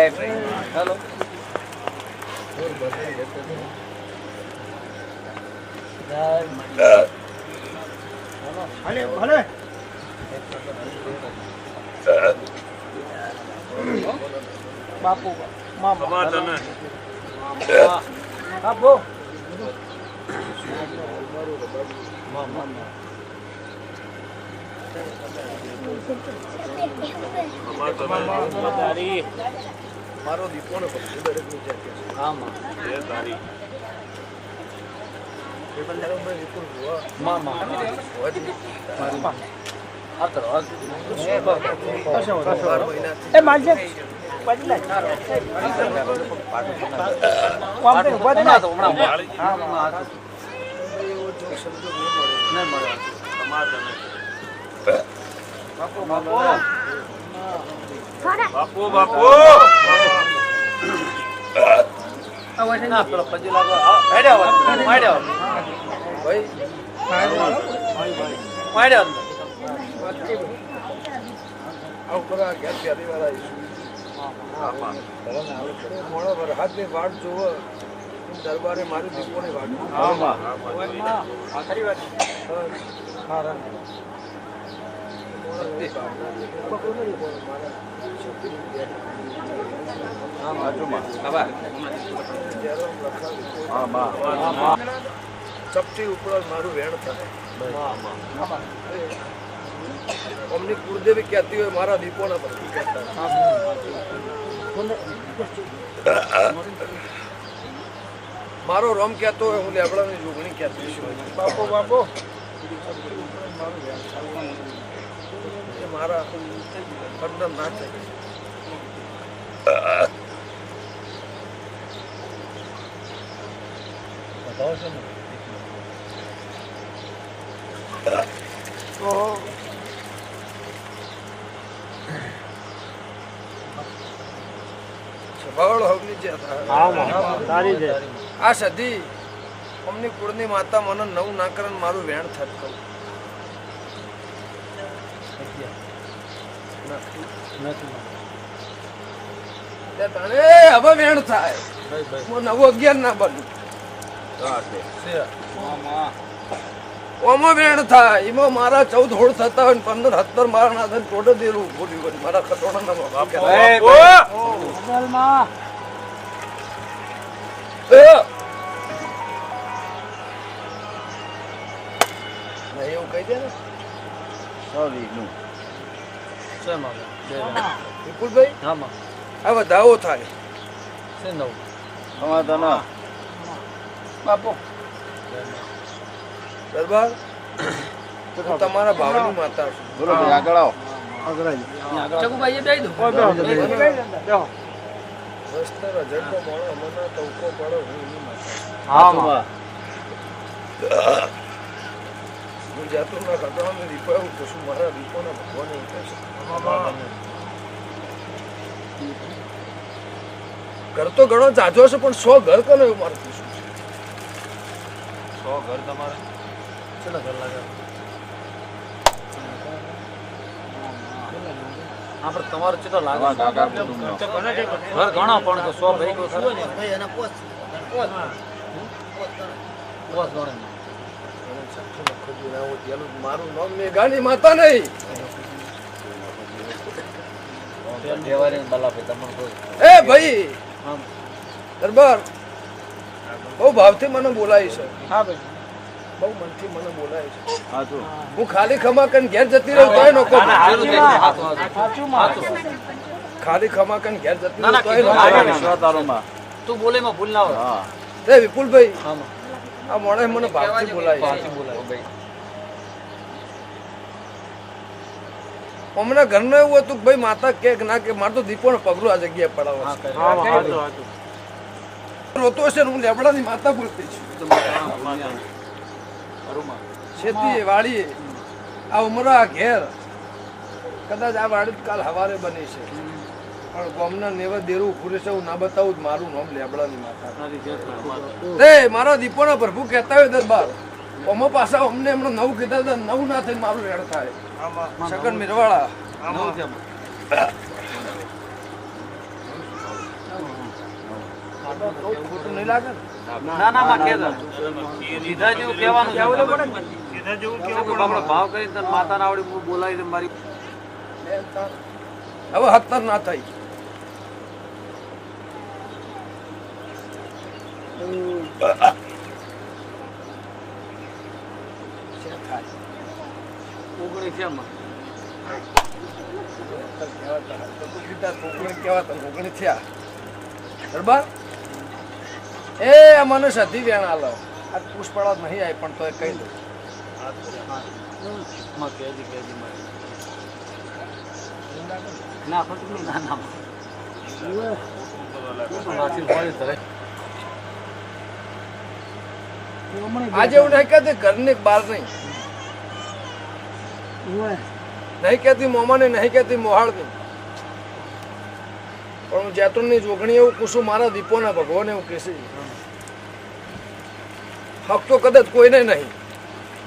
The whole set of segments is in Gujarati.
હેલો ભલે ભલે બાપુ મામા તને બાપુ મારો દીપો ને આમાં તારી મામા એ માલજે બાપુ બાપુ ના પેલો પજી લાગો હેડ્યા માડ્યા ભાઈ માડ્યા આવ કરા કે પ્યારી વાળા મોણો હાથની વાટ જોવો દરબારે મારી દીપોની વાટ ખરી વાત ચપટી ઉપર મારું વેણ થાય અમની કુળદેવી કહેતી હોય મારા દીપોના પર મારો રોમ કહેતો હોય હું લેબડાની જોગણી કહેતી છું બાપો બાપો મારા કદમ ના થાય આ સધી અમની કુળની માતા મને નવું નાકરણ મારું વેણ થત કહું હવે વેણ થાય હું નવો 11 ના બનું ઓમો વેણ થાય એમાં મારા 14 હોળ થતા હોય 15 17 મારા ના થઈને ટોડે દેલું બોલ્યું હોય મારા ખટોણા ના એવું કહી દે ને વિપુલભાઈ આ વધાવો થાય બાપો દરબાર તમારા ભાવની માતા બોલો આગળ આવો ચકુભાઈ બે દો વસ્તર અજડો મોળો અમના તવકો પડો હું ની માતા હું જાતું ના ખટોને દીપાવું તો શું મારા દીપોના ભગવાને કહેશે ઘર તો ઘણો જાજો છે પણ 100 ઘર કનો એવું મારું પૂછું 100 ઘર તમારે કેટલા ઘર લાગે આપણે તમારે કેટલા લાગે ઘર ઘણા પણ 100 ભાઈ કો ખરો ને ભાઈ એના પોસ ગણે મારું નામ મેઘાની માતા નહીં એ ભાઈ દરબાર બહુ ભાવથી મને બોલાય છે હા ભાઈ બહુ મનથી મને બોલાય છે હું ખાલી ખમા કન ઘેર જતી રહું તોય નો કહું ખાલી ખમા કન ઘેર જતી રહું તોય નો તું બોલે માં ભૂલ ના હોય એ વિપુલભાઈ આ મોણે મને ભાવથી બોલાય છે હમણાં ઘરનું એવું હતું કે ભાઈ માતા કે ના કે મારે તો દીપોને પગલું આ જગ્યાએ પડાવો રોતો છે હું લેબડાની માતા બોલતી છું ખેતી વાડી આ ઉમરા ઘેર કદાચ આ વાડી કાલ હવારે બની છે પણ ગામના નેવ દેરું પૂરે છે હું ના બતાવું મારું નામ લેબડાની માતા મારા દીપોના પ્રભુ કહેતા હોય દરબાર ઓમો પાછા અમને હમણાં નવું કીધા હતા નવું ના થઈને મારું રેડ થાય શકન મિરવાળા ખોટું નહીં લાગે ને? ના ના માં કહેતા સીધા જેવું કહેવાનું છે આપણે ભાવ કરીને તને માતાના આવડી બોલાવી દે મારી હવે 17 ના થઈ. ઓગણીસ છે માં એ મને સધી વેણ આલો આ પુષ્પળા નહીં આવી પણ તો કહી દઉં માં કહેજી મારી ના ખોટું ના ના આજે એવું નહીં કહેતી ઘરની બહાર નહીં નહીં કહેતી મોમાને નહીં કહેતી મોહાળની પણ હું જૈતુનની જોગણી એવું કુસું મારા દીપોના ભગવાન એવું કહેશે હક તો કદાચ કોઈને નહીં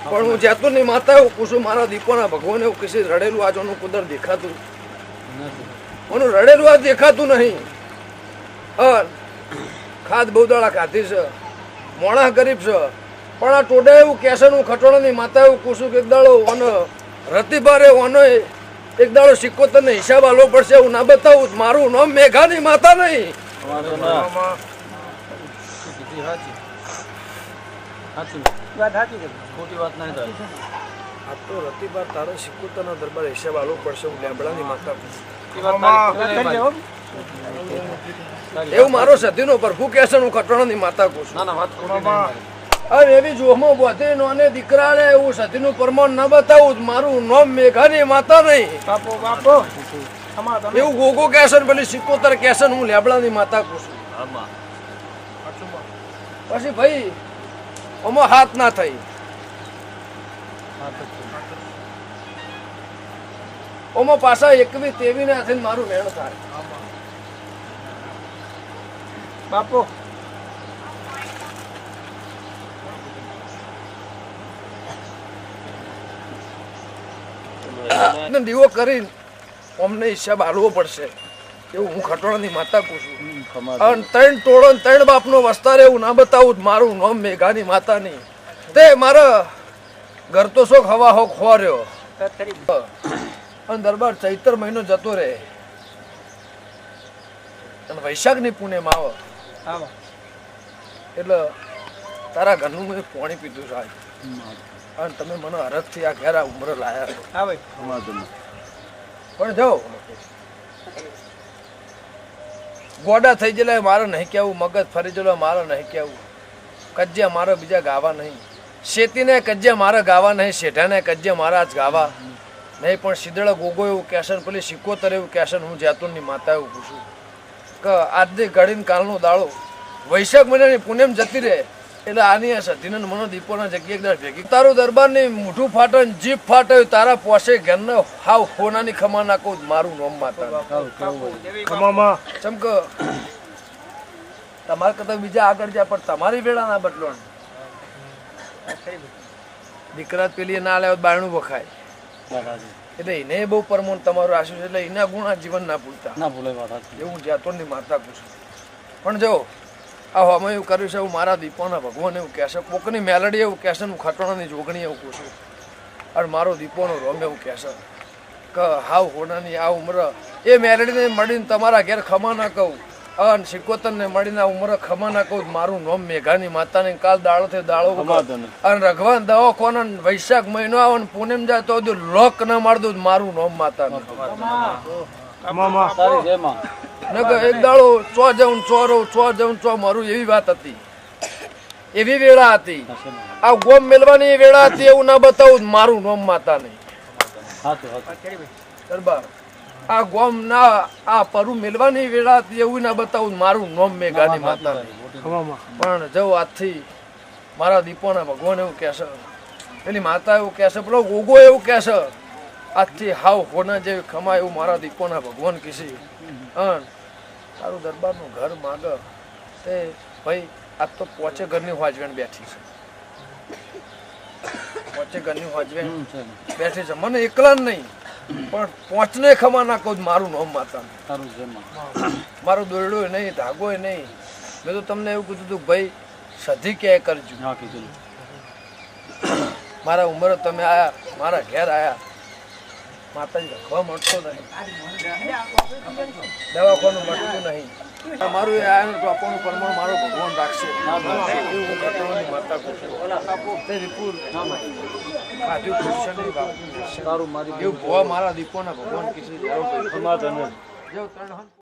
પણ હું જૈતુનની માતા એવું કુસું મારા દીપોના ભગવાન એવું કહેશે રડેલું આજ ઓનું કુદર દેખાતું ઓનું રડેલું આજ દેખાતું નહીં ખાદ બહુ દાડા ખાધી છે મોણા ગરીબ છે પણ આ ટોડા એવું કહેશે હું ખટોળાની માતા એવું કુસું કે એક દાડો ઓનો રતિભારે ઓનો એક દાડો સિક્કો તને હિસાબ આલવો પડશે એવું ના બતાવું મારું નામ મેઘાની માતા નહીં. વાત સાચી છે. ખોટી વાત નહીં થાય આ તો રતિભાર તારો સિક્કો તને દરબાર હિસાબ આલવો પડશે હું લેબડાની માતા એવું મારો સતીનો પ્રભુ કહેશે હું ખટોળાની માતા કહું છું. ના ના વાત ખોટી નહીં હવે એવી જોહમાં બોધી નોને દીકરાને એવું સતીનું પ્રમાણ ન બતાવું મારું નામ મેઘાની માતા નહીં. બાપો એવું ગોગો કહેશે ને પેલી સિક્કોતર કહેશે હું લેબડાની માતા કહું છું. આમાં પછી ભાઈ આમાં હાથ ના થઈ ઓમાં પાછા એકવી તેવી ને હાથે મારું વેણ થાય. બાપો દીવો કરીને અમને હિસાબ આલવો પડશે એવું હું ખટોળાની માતા કહું છું. અને 3 ટોળો ને 3 બાપનો વસ્તાર એવું ના બતાવું મારું નામ મેઘાની માતા નહીં. તે મારા ઘર તો શોખ હવા હોક ખો રહ્યો અને દરબાર ચૈત્ર મહિનો જતો રહે અને વૈશાખની પૂનમ આવે એટલે તારા ઘરનું મેં પાણી પીધું છે અને તમે મને હરખથી આ ઘેર આ ઉંમરે લાયા હા ભાઈ પણ જાઓ ગોડા થઈ ગયેલા મારે નહીં કેવું મગજ ફરી ગયેલો મારે નહીં કેવું કજ્યા મારે બીજા ગાવા નહીં શેતીને કજ્યા મારે ગાવા નહીં શેઠાને કજ્યા મારા જ ગાવા નહીં પણ સીધડા ગોગો એવું કહેશે પેલી સિક્કોતર એવું કહેશે હું જૈતુનની માતા એવું પૂછું કે આજની ઘડીને કાલનો દાડો વૈશાખ મહિનાની પૂનમ જતી રહે એટલે આની આ સતીને મને દીપોના જગ્યાએ એકદમ ભેગી તારું દરબારની મોઢું ફાટે ને જીભ ફાટે તારા પોસે ઘરને હાવ ખોનાની ખમા નાખું મારું નામ માતા ચમક તમારે કરતા બીજા આગળ જાય પણ તમારી વેળા ના બદલો દીકરા પેલી ના લે બાયણું વખાય એટલે એને બહુ પરમોન તમારું આશુ છે એટલે એના ગુણ આ જીવન ના ભૂલતા ના ભૂલાય વાત એવું જૈતુનની માતા પૂછું. પણ જો આ અમે એવું કર્યું છે એવું મારા દીપોના ભગવાન એવું કહેશે કોકની મેલડી એવું કહેશે હું ખટોણાની જોગણી એવું પૂછું અને મારો દીપોનો રોમ એવું કહેશે કે હાવ હોનાની આ ઉંમર એ મેલડીને મળીને તમારા ઘેર ખમા ના કહું અને સિકોતરને મળીને આ ઉંમર ખમા ના કહું મારું નામ મેઘાની માતાને કાલ દાડો થી દાડો અને રઘવાન દવાખાના વૈશાખ મહિનો આવે ને પૂનમ જાય તો લોક ના માર દઉં મારું નામ માતાનું તારી જય માં એક દાડો ચો જવું ચો મારું એવી વાત હતી એવી વેળા હતી આ ગોમ મેલવાની વેળા હતી એવું ના બતાવું મારું નામ માતા નહીં દરબાર આ ગોમ ના આ પરુ મેલવાની વેળા હતી એવું ના બતાવું મારું નામ મેઘાની માતા નહીં પણ જો આજથી મારા દીપોના ભગવાન એવું કહેશે પેલી માતા એવું કહેશે પેલો ગોગો એવું કહેશે આજથી હાવ હોના જેવી ખમા એવું મારા દીપોના ભગવાન કહેશે તારું દરબારનું ઘર માગ તે ભાઈ આજ તો પોચે ઘરની હોજવેણ બેઠી છે પોચે ઘરની હોજવેણ બેઠી છે મને એકલા નહીં પણ પોચને ખમા ના કહું મારું નામ માતા તારું જય માં મારો દોરડો નહીં ધાગો નહીં મેં તો તમને એવું કીધું હતું કે ભાઈ સધી ક્યાંય કરજો. હા કીધું. મારા ઉંમરે તમે આયા, મારા ઘેર આયા, માતાજી રખવા મળતો નહીં, દવાખાનું મળતું નહીં. મારું એ આયાનું ટોપાનું પ્રમાણ મારો ભગવાન રાખશે. એવું હું ઘટાડવાની માતા કહું છું. તે વિપુલ ખાધું ખુશ નહીં બાપુ. તારું મારી એવું ભોવા મારા દીપોના ભગવાન કીધું જેવો ત્રણ